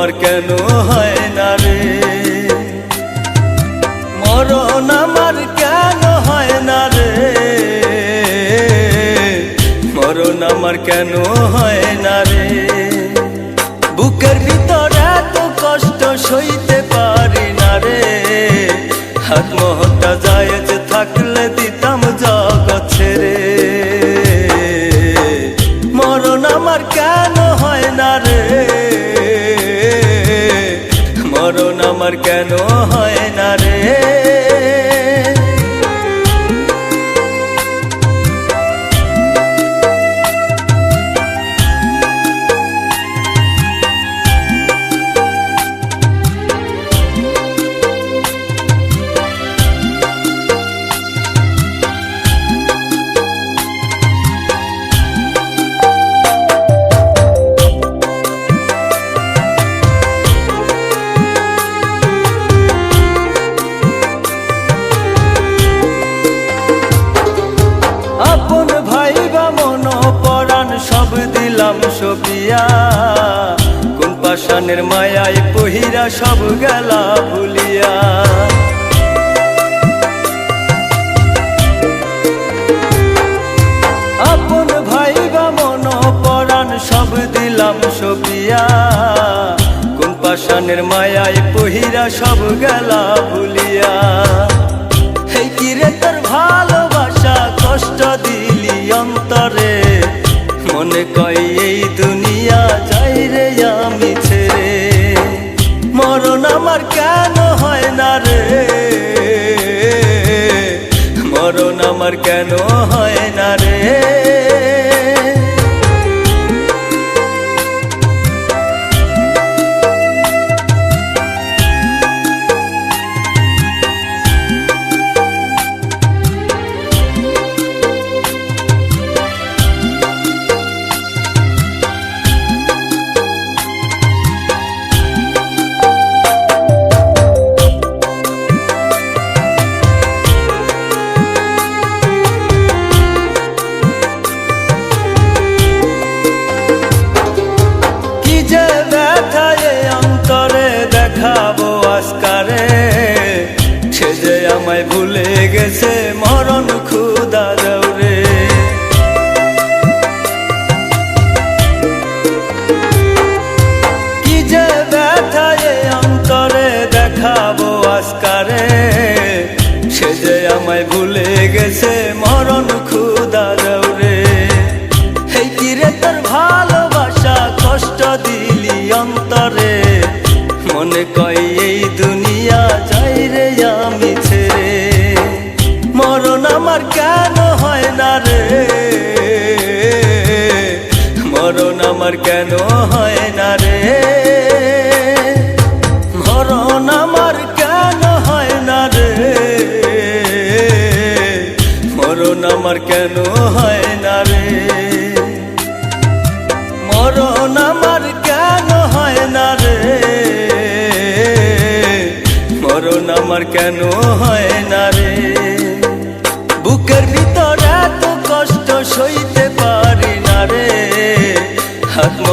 আমার কেন হয় না রে, মরণ আমার কেন হয় না রে, মরণ আমার কেন হয় না রে। বুকের ভিতরে এত কষ্ট সইতে পারি না রে, আত্মহত্যা জায়েজ থাকলে দিতাম জগৎ ছেড়ে। মরণ আমার কেন হয় না রে, মরণ আমার কেন হয় না রে। আপন ভাই বা মন পরাণ সব দিলাম সপিয়া, কোন পাষাণের মায়ায় পহিরা সব গেলা ভুলিয়া। আপন ভাই বা মন পরাণ সব দিলাম সপিয়া, কোন পাষাণের মায়ায় পহিরা সব গেলা ভুলিয়া। এই কি রে তোর ভালোবাসা কষ্ট দিলি অন্তরে, মনে কয় এই দুনিয়া যাই রে আমি ছেড়ে। মরণ আমার কেন হয় না রে, মরণ আমার কেন হয় না রে। দেখাবো আজকারে, সে যে আমায় ভুলে গেছে মরণ ক্ষুধা দৌড়ে। কি যে ব্যথা এ অন্তরে দেখাবো আজকারে, সে যে আমায় ভুলে গেছে মরণ ক্ষুধা দৌড়ে। এই কি রে তোর ভালোবাসা কষ্ট দিলি অন্তরে, মনে কয় এই দুনিয়া যাই রে আমি ছেড়ে। মরণ আমার কেন হয় না রে, মরণ আমার কেন হয় না রে, মরণ আমার কেন হয় না রে, মরণ আমার কেন হয় না রে, মরণ আমার কেন হয় না রে, মরণ আমার কেন হয় না রে। বুকের ভিতরে এত কষ্ট সইতে পারি না রে, আত্ম